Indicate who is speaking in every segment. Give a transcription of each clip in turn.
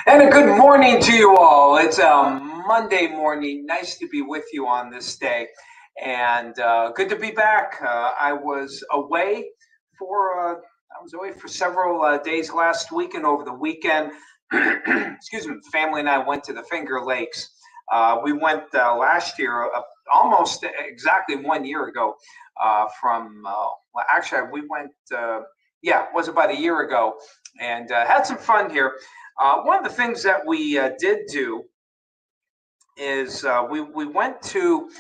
Speaker 1: And a good morning to you all. It's a Monday morning. Nice to be with you on this day, and good to be back. I was away for several days last week, and over the weekend, excuse me, family and I went to the Finger Lakes. We went last year, almost exactly 1 year ago. Actually, we went. It was about a year ago, and had some fun here. One of the things that we did do is we went to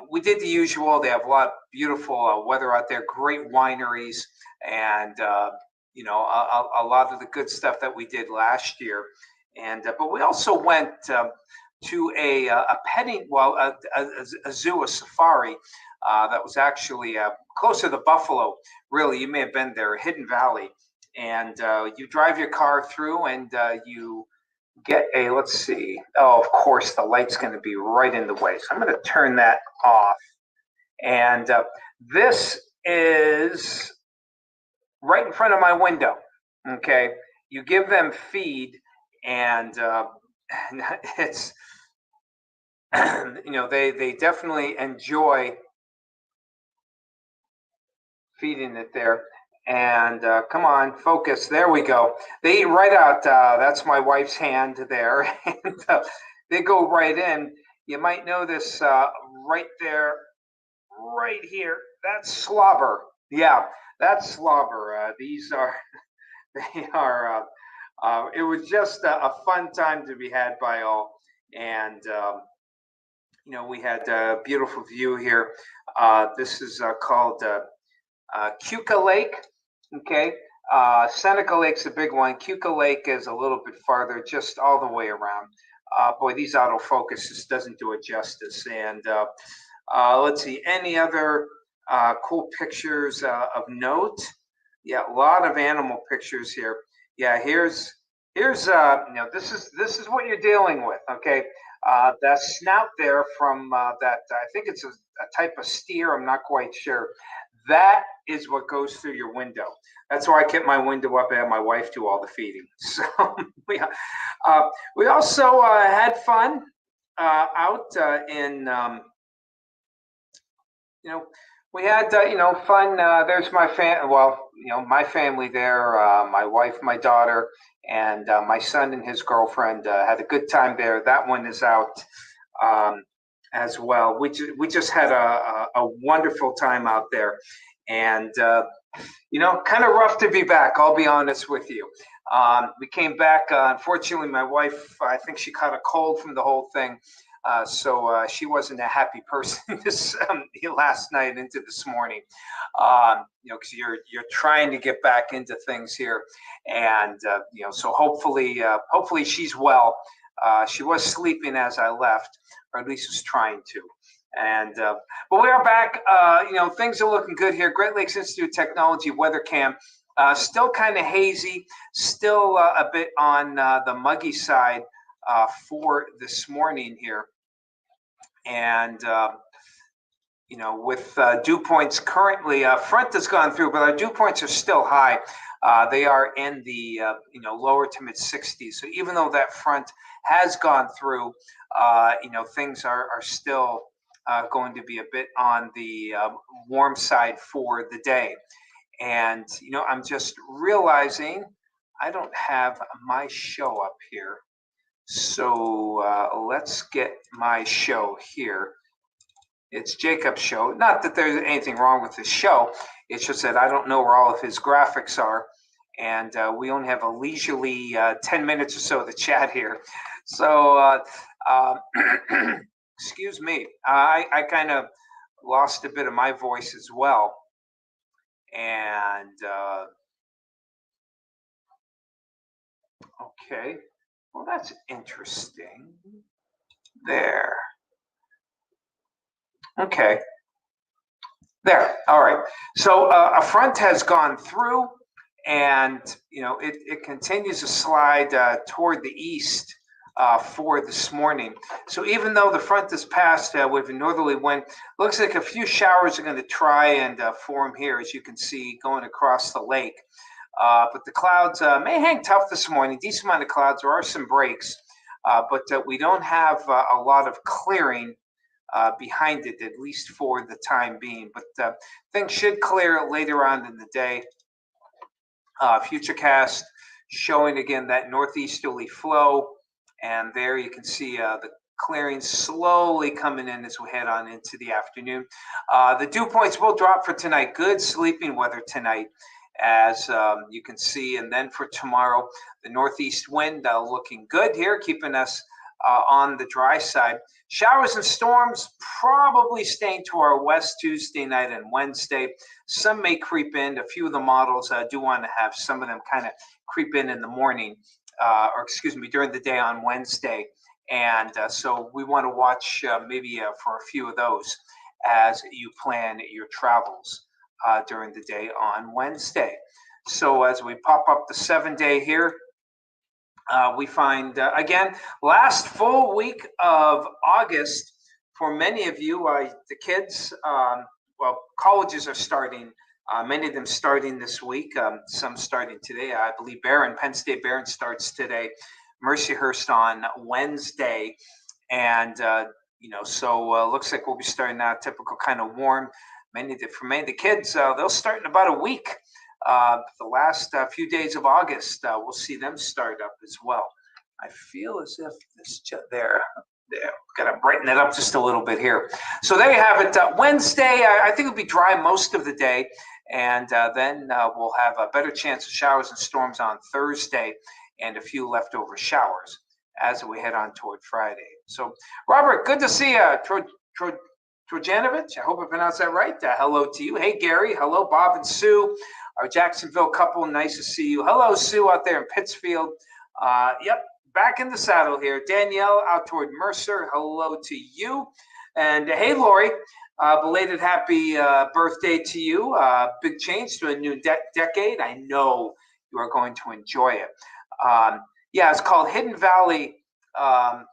Speaker 1: we did the usual. They have a lot of beautiful weather out there, great wineries, and a lot of the good stuff that we did last year. And but we also went to a petting, a zoo, a safari that was actually closer to Buffalo. Really, you may have been there, Hidden Valley, and you drive your car through, and you get a, let's see. Oh, of course, the light's going to be right in the way. So I'm going to turn that off. And this is right in front of my window. Okay. You give them feed, and it's, they definitely enjoy feeding it there. And come on, focus. There we go. They eat right out. That's my wife's hand there. And they go right in. You might notice right there, right here, that's slobber. Yeah, that's slobber. These are, they are, it was just a fun time to be had by all. And, we had a beautiful view here. This is called Keuka Lake. Okay. Seneca Lake's a big one. Keuka Lake is a little bit farther, just all the way around. Boy, these autofocus just doesn't do it justice. And let's see, any other cool pictures of note? Yeah, a lot of animal pictures here. Yeah, here's this is what you're dealing with. Okay, that snout there from that, I think it's a type of steer. I'm not quite sure. That is what goes through your window. That's why I kept my window up and had my wife do all the feeding. So we also had fun out in you know we had fun. There's my my family there. My wife, my daughter, and my son and his girlfriend had a good time there. That one is out as well. We just had a wonderful time out there, and kind of rough to be back. I'll be honest with you. We came back. Unfortunately, my wife, I think she caught a cold from the whole thing. So she wasn't a happy person this last night into this morning. Because you're trying to get back into things here, and so hopefully she's well. She was sleeping as I left, or at least was trying to. And but we are back. Things are looking good here. Great Lakes Institute of Technology weather cam. Still kind of hazy. Still a bit on the muggy side for this morning here. And with dew points currently, front has gone through, but our dew points are still high. They are in the lower to mid 60s. So even though that front has gone through, things are still going to be a bit on the warm side for the day. And I'm just realizing I don't have my show up here. So let's get my show here. It's Jacob's show. Not that there's anything wrong with the show. It's just that I don't know where all of his graphics are. And we only have a leisurely 10 minutes or so to chat here. So excuse me. I kind of lost a bit of my voice as well. And okay. Well, that's interesting. There. Okay. There. All right. So a front has gone through, and it continues to slide toward the east for this morning. So even though the front is passed with a northerly wind, looks like a few showers are going to try and form here, as you can see, going across the lake. But the clouds may hang tough this morning. Decent amount of clouds. There are some breaks, but we don't have a lot of clearing behind it, at least for the time being. But things should clear later on in the day. Futurecast showing again that northeasterly flow, and there you can see the clearing slowly coming in as we head on into the afternoon. The dew points will drop for tonight. Good sleeping weather tonight, as you can see. And then for tomorrow, the northeast wind looking good here, keeping us on the dry side. Showers and storms probably staying to our west Tuesday night and Wednesday. Some may creep in. A few of the models do want to have some of them kind of creep in the morning, or excuse me, during the day on Wednesday. And so we want to watch maybe for a few of those as you plan your travels during the day on Wednesday. So as we pop up the 7-day here, we find, again, last full week of August for many of you, the kids, well, colleges are starting, many of them starting this week, some starting today. I believe Penn State Barron starts today, Mercyhurst on Wednesday. And, so looks like we'll be starting out typical kind of warm. For many of the kids, they'll start in about a week. The last few days of August, we'll see them start up as well. I feel as if this there, got to brighten it up just a little bit here. So there you have it. Wednesday, I think it'll be dry most of the day, and then we'll have a better chance of showers and storms on Thursday, and a few leftover showers as we head on toward Friday. So, Robert, good to see you. Trojanovic, I hope I pronounced that right. Hello to you. Hey, Gary. Hello, Bob and Sue. Our Jacksonville couple, nice to see you. Hello, Sue, out there in Pittsfield. Yep, back in the saddle here. Danielle out toward Mercer, hello to you. And hey, Lori, belated happy birthday to you. Big change to a new decade. I know you are going to enjoy it. Yeah, it's called Hidden Valley. I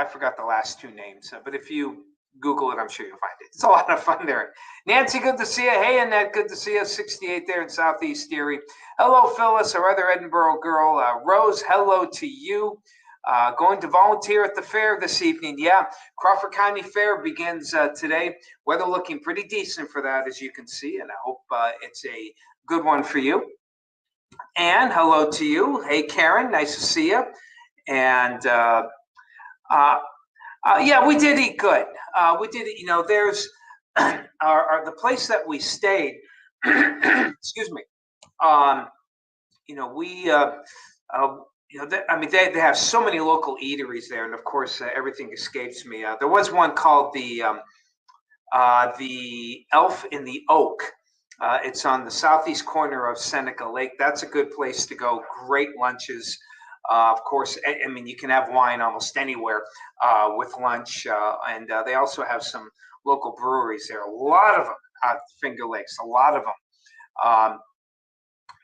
Speaker 1: forgot the last two names, but if you Google it, I'm sure you'll find it. It's a lot of fun there. Nancy, good to see you. Hey, Annette, good to see you. 68 there in Southeast Erie. Hello, Phyllis, our other Edinburgh girl. Rose, hello to you. Going to volunteer at the fair this evening. Yeah, Crawford County Fair begins today. Weather looking pretty decent for that, as you can see, and I hope it's a good one for you. Anne, hello to you. Hey, Karen, nice to see you. And yeah, we did eat good. We did, there's the place that we stayed. Excuse me. They have so many local eateries there, and of course, everything escapes me. There was one called the Elf in the Oak. It's on the southeast corner of Seneca Lake. That's a good place to go. Great lunches. Of course, I mean, you can have wine almost anywhere with lunch. And they also have some local breweries there. A lot of them at Finger Lakes, a lot of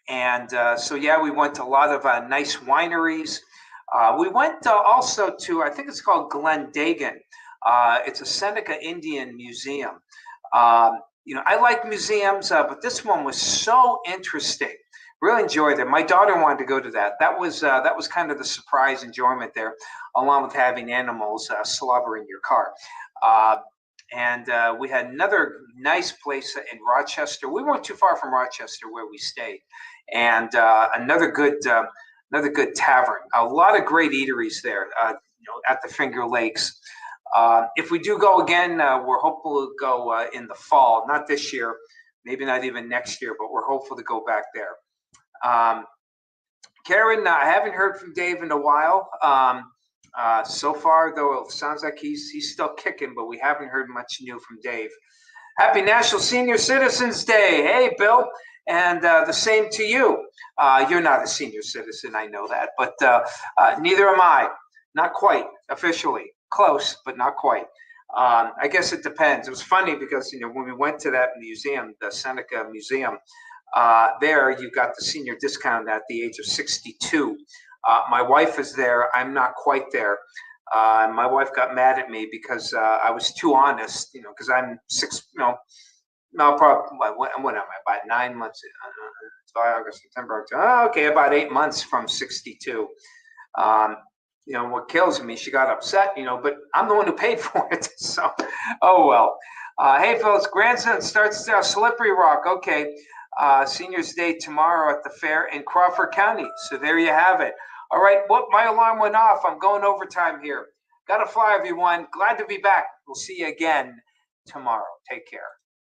Speaker 1: them. So, yeah, we went to a lot of nice wineries. We went also to, I think it's called Glendagan. It's a Seneca Indian museum. I like museums, but this one was so interesting. Really enjoyed it. My daughter wanted to go to that. That was kind of the surprise enjoyment there, along with having animals slobber in your car. We had another nice place in Rochester. We weren't too far from Rochester where we stayed, and another good tavern. A lot of great eateries there, at the Finger Lakes. If we do go again, we're hopeful to go in the fall. Not this year, maybe not even next year, but we're hopeful to go back there. Karen, I haven't heard from Dave in a while. So far, though, it sounds like he's still kicking, but we haven't heard much new from Dave. Happy National Senior Citizens Day. Hey, Bill, and the same to you. You're not a senior citizen, I know that, but neither am I. Not quite, officially. Close, but not quite. I guess it depends. It was funny because, when we went to that museum, the Seneca Museum, there you got the senior discount at the age of 62. My wife is there. I'm not quite there. My wife got mad at me because I was too honest, because I'm probably, what am I, about 9 months, July, August, September, October. Oh, okay, about 8 months from 62. Um, what kills me, she got upset, but I'm the one who paid for it. So, oh well. Hey, folks, grandson starts Slippery Rock. Okay. Seniors Day tomorrow at the fair in Crawford County. So there you have it. All right. Well, my alarm went off. I'm going overtime here. Got to fly, everyone. Glad to be back. We'll see you again tomorrow. Take care.